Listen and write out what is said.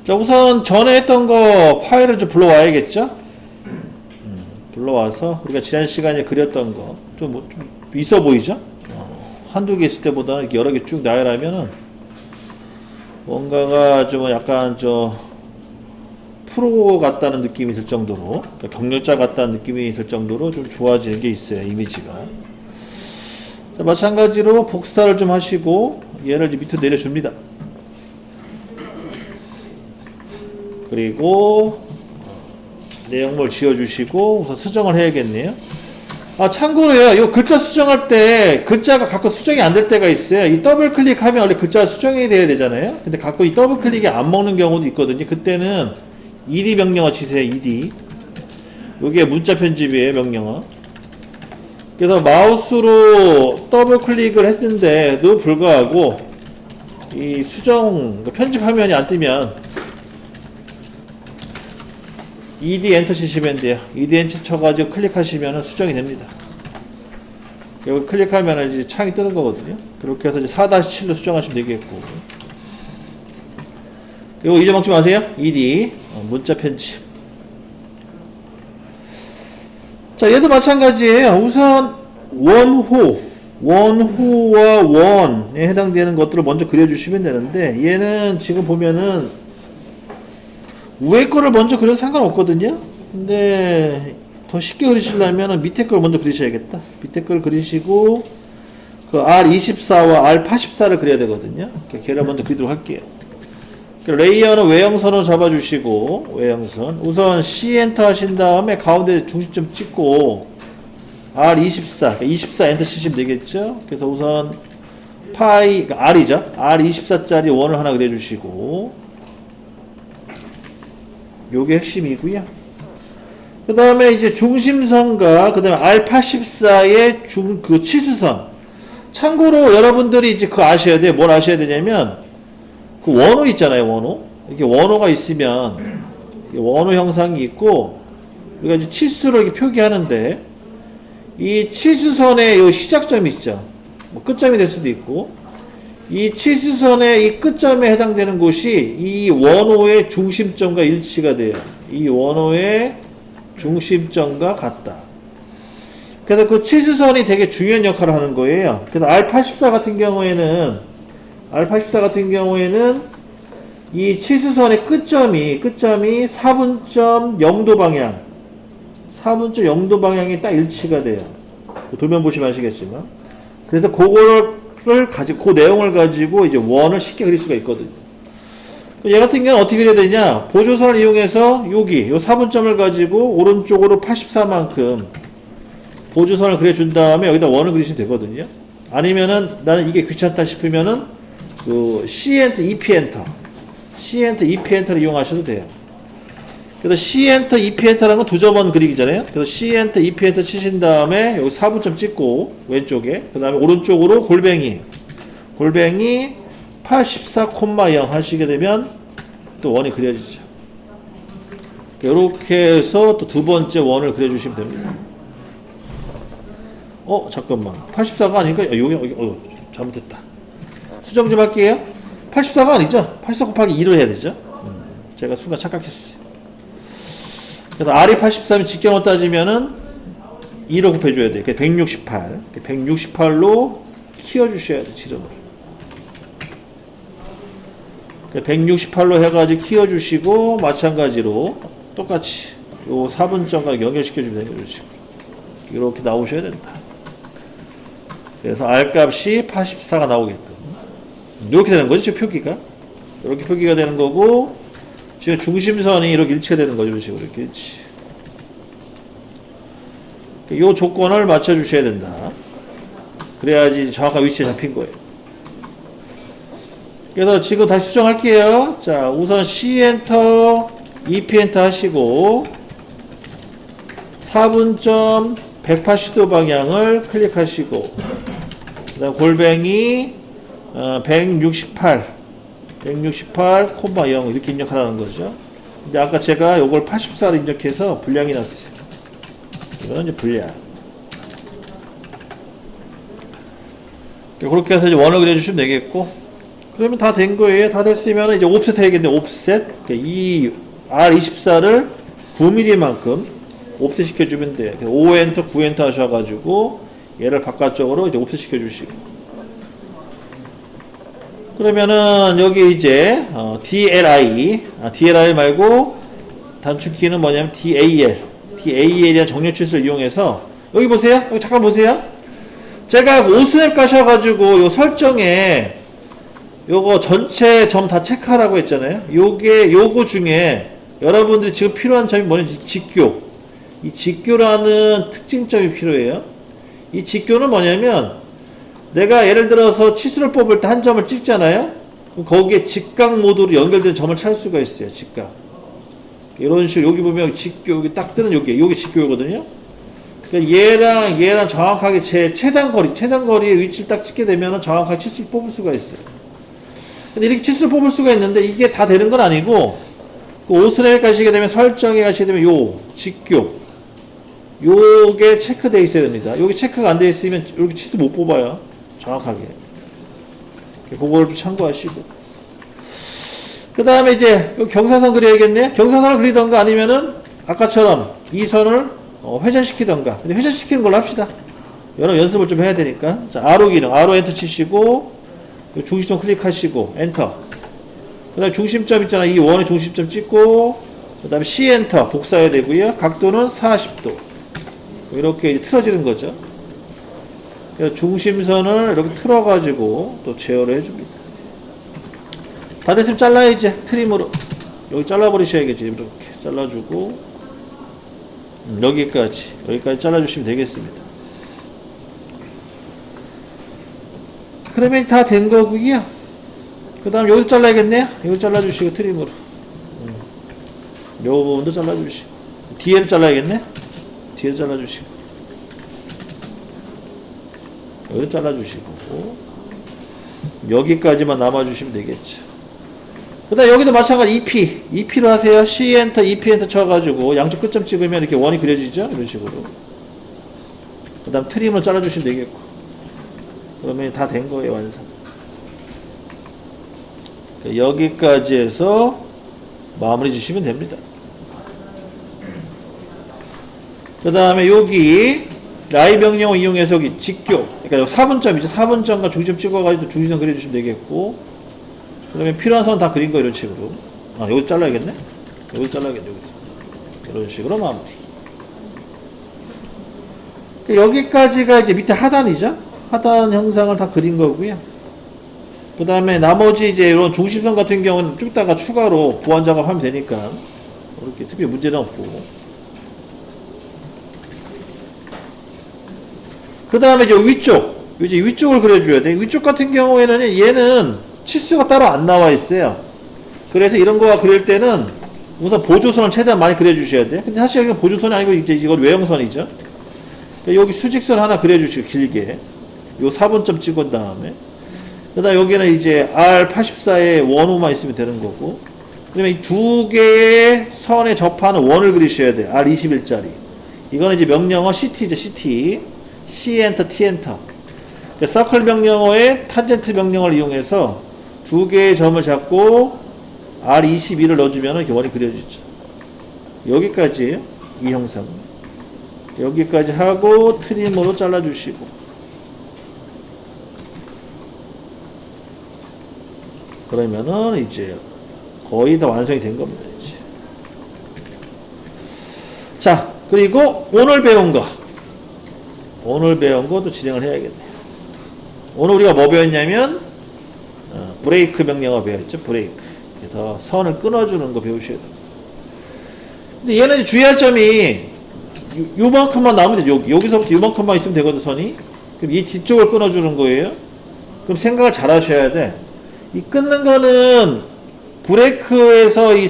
자, 우선 전에 했던 거 파일을 좀 불러와야겠죠? 불러와서 우리가 지난 시간에 그렸던 거 좀 있어 보이죠? 한두 개 있을 때보다는 이렇게 여러 개 쭉 나열하면은 뭔가가 좀 약간 프로 같다는 느낌이 들 정도로, 그러니까 경력자 같다는 느낌이 들 정도로 좀 좋아지는 게 있어요, 이미지가. 자, 마찬가지로 복사를 좀 하시고 얘를 이제 밑으로 내려줍니다. 그리고 내용물 지어주시고 우선 수정을 해야겠네요. 아, 참고로요, 이 글자 수정할 때 글자가 가끔 수정이 안 될 때가 있어요. 이 더블 클릭하면 원래 글자가 수정이 돼야 되잖아요. 근데 가끔 이 더블 클릭이 안 먹는 경우도 있거든요. 그때는 ed 명령어 치세요. ed. 요게 문자 편집이에요, 명령어. 그래서 마우스로 더블 클릭을 했는데도 불구하고 이 수정 편집 화면이 안 뜨면 ed 엔터 치시면 돼요. ed 엔터 쳐가지고 클릭하시면 수정이 됩니다. 여기 클릭하면 이제 창이 뜨는 거거든요. 그렇게 해서 이제 4-7로 수정하시면 되겠고. 이거 잊어먹지 마세요. ed 문자 편집. 자, 얘도 마찬가지예요. 우선 원호와 원에 해당되는 것들을 먼저 그려주시면 되는데, 얘는 지금 보면은 위에 거를 먼저 그려도 상관없거든요. 근데 더 쉽게 그리시려면 밑에 걸 먼저 그리셔야겠다. 밑에 걸 그리시고 그 R24와 R84를 그려야 되거든요. 걔를 먼저 그리도록 할게요. 레이어는 외형선으로 잡아주시고, 외형선 우선 C 엔터 하신 다음에 가운데 중심점 찍고 R24, 24 엔터 치시면 되겠죠. 그래서 우선 파이, R이죠. R24짜리 원을 하나 그려주시고, 요게 핵심이고요. 그 다음에 이제 중심선과 그 다음에 R84의 그 치수선. 참고로 여러분들이 이제 그거 아셔야 돼요. 뭘 아셔야 되냐면, 그 원호 있잖아요, 원호. 이렇게 원호가 있으면, 원호 형상이 있고, 우리가 이제 치수를 이렇게 표기하는데, 이 치수선의 요 시작점이 있죠. 뭐 끝점이 될 수도 있고, 이 치수선의 이 끝점에 해당되는 곳이 이 원호의 중심점과 일치가 돼요. 이 원호의 중심점과 같다. 그래서 그 치수선이 되게 중요한 역할을 하는 거예요. 그래서 R84 같은 경우에는 이 치수선의 끝점이 4분점 0도 방향, 4분점 0도 방향이 딱 일치가 돼요. 도면 보시면 아시겠지만. 그래서 그거를 가지고, 그 내용을 가지고 이제 원을 쉽게 그릴 수가 있거든요. 얘 같은 경우는 어떻게 그려야 되냐? 보조선을 이용해서 여기, 요 4분점을 가지고 오른쪽으로 84만큼 보조선을 그려준 다음에 여기다 원을 그리시면 되거든요. 아니면은 나는 이게 귀찮다 싶으면은 그 C 엔터, EP 엔터, C 엔터, EP 엔터를 이용하셔도 돼요. 그래서 C 엔터, EP 엔터라는 건 두 점원 그리기잖아요. 그래서 C 엔터, EP 엔터 치신 다음에 여기 4분점 찍고 왼쪽에, 그 다음에 오른쪽으로 골뱅이 84,0 하시게 되면 또 원이 그려지죠. 이렇게 해서 또 두 번째 원을 그려주시면 됩니다. 잠깐만. 84가 아니니까 여기 잘못했다. 수정 좀 할게요. 84가 아니죠. 84 곱하기 2를 해야 되죠. 제가 순간 착각했어요. 그래서 R이 83이 직경을 따지면은 2로 곱해줘야 돼요. 168. 168로 키워주셔야 돼요, 지름을. 168로 해가지고 키워주시고, 마찬가지로 똑같이 요 4분점과 연결시켜주면 되는 식으로. 이렇게 나오셔야 된다. 그래서 R 값이 84가 나오게끔. 이렇게 되는 거죠, 지금 표기가. 이렇게 표기가 되는 거고, 지금 중심선이 이렇게 일치가 되는 거죠, 이런 식으로. 이렇게 일치. 이 조건을 맞춰주셔야 된다. 그래야지 정확한 위치에 잡힌 거예요. 그래서 지금 다시 수정할게요. 자, 우선 C 엔터, EP 엔터 하시고, 4분점 180도 방향을 클릭하시고, 그 다음 골뱅이 168,0 이렇게 입력하라는 거죠. 근데 아까 제가 요걸 84로 입력해서 불량이 났어요. 이건 이제 불량. 그렇게 해서 이제 원을 그려주시면 되겠고, 그러면 다 된 거예요. 다 됐으면 이제 옵셋 해야겠네. 옵셋. 그러니까 이 R24를 9mm만큼 옵셋 시켜주면 돼요. 5엔터, 9엔터 하셔가지고 얘를 바깥쪽으로 이제 옵셋 시켜주시고. 그러면은 여기 이제 DLI 말고 단축키는 뭐냐면 DAL이라는 정렬 치수를 이용해서 여기 보세요. 여기 잠깐 보세요. 제가 오스냅 가셔가지고 요 설정에 요거 전체 점 다 체크하라고 했잖아요. 요거 중에 여러분들이 지금 필요한 점이 뭐냐면 직교. 이 직교라는 특징점이 필요해요. 이 직교는 뭐냐면 내가 예를 들어서 치수를 뽑을 때 한 점을 찍잖아요. 그럼 거기에 직각 모드로 연결된 점을 찾을 수가 있어요. 직각. 이런 식으로 여기 보면 직교 여기 딱 뜨는 여기 직교거든요. 그러니까 얘랑 정확하게 제 최단거리의 위치를 딱 찍게 되면 정확하게 치수를 뽑을 수가 있어요. 근데 이렇게 치수를 뽑을 수가 있는데 이게 다 되는 건 아니고 그 오스랩 가시게 되면 설정에 가시게 되면 요 직교 요게 체크되어 있어야 됩니다. 여기 체크가 안 되어 있으면 이렇게 치수 못 뽑아요. 정확하게. 그걸 좀 참고하시고. 그 다음에 이제 여기 경사선 그려야겠네. 경사선을 그리던가 아니면은 아까처럼 이 선을 회전시키던가. 근데 회전시키는 걸로 합시다. 여러 연습을 좀 해야 되니까. 자, 아로 기능, 아로 엔터 치시고 중심점 클릭하시고 엔터. 그 다음에 중심점 있잖아. 이 원의 중심점 찍고 그 다음에 C 엔터 복사해야 되고요. 각도는 40도. 이렇게 이제 틀어지는 거죠. 그래서 중심선을 이렇게 틀어가지고 또 제어를 해줍니다. 다 됐으면 잘라야지. 트림으로. 여기 잘라버리셔야겠지. 이렇게 잘라주고 여기까지 잘라주시면 되겠습니다. 그러면 다 된 거고요. 그 다음 여기 잘라야겠네요. 여기 잘라주시고 트림으로 요 부분도 잘라주시고 뒤에를 잘라야겠네. 뒤에 잘라주시고 여기 잘라주시고 여기까지만 남아주시면 되겠죠. 그 다음 여기도 마찬가지 EP로 하세요. C 엔터, EP 엔터 쳐가지고 양쪽 끝점 찍으면 이렇게 원이 그려지죠. 이런 식으로. 그 다음 트림으로 잘라주시면 되겠고. 그러면 다 된 거예요. 완성. 여기까지 해서 마무리 주시면 됩니다. 그 다음에 여기 라이 명령어 이용해서 여기 직교, 그러니까 여기 4분점이죠. 4분점과 중심 찍어가지고 중심선 그려주시면 되겠고, 그러면 필요한 선 다 그린 거 이런 식으로. 여기 잘라야겠네. 여기 잘라야겠네. 여기. 이런 식으로 마무리. 여기까지가 이제 밑에 하단이죠. 하단 형상을 다 그린 거고요. 그 다음에 나머지 이제 이런 중심선 같은 경우는 좀 이따가 추가로 보완 작업하면 되니까 이렇게 특별히 문제는 없고. 그 다음에 이제 위쪽을 그려줘야 돼. 위쪽 같은 경우에는 얘는 치수가 따로 안 나와 있어요. 그래서 이런 거 그릴 때는 우선 보조선을 최대한 많이 그려주셔야 돼. 근데 사실 여기는 보조선이 아니고 이제 이건 외형선이죠. 여기 수직선 하나 그려주시고 길게. 요 4분점 찍은 다음에. 그 다음 여기는 이제 R84의 원호만 있으면 되는 거고. 그러면 이 두 개의 선에 접하는 원을 그리셔야 돼요. R21짜리. 이거는 이제 명령어 CT죠, CT. C 엔터, T 엔터. 그러니까 서클 명령어의 탄젠트 명령어를 이용해서 두 개의 점을 잡고 R22를 넣어주면 이렇게 원이 그려지죠. 여기까지예요. 이 형상. 여기까지 하고 트림으로 잘라주시고. 그러면은 이제 거의 다 완성이 된 겁니다. 이제. 자, 그리고 오늘 배운 것도 진행을 해야겠네요. 오늘 우리가 뭐 배웠냐면 브레이크 명령어 배웠죠. 브레이크. 그래서 선을 끊어주는 거 배우셔야 돼요. 근데 얘는 주의할 점이 요만큼만 나오면 돼요. 여기서부터 요만큼만 있으면 되거든, 선이. 그럼 이 뒤쪽을 끊어주는 거예요. 그럼 생각을 잘 하셔야 돼. 이 끊는 거는 브레이크에서 이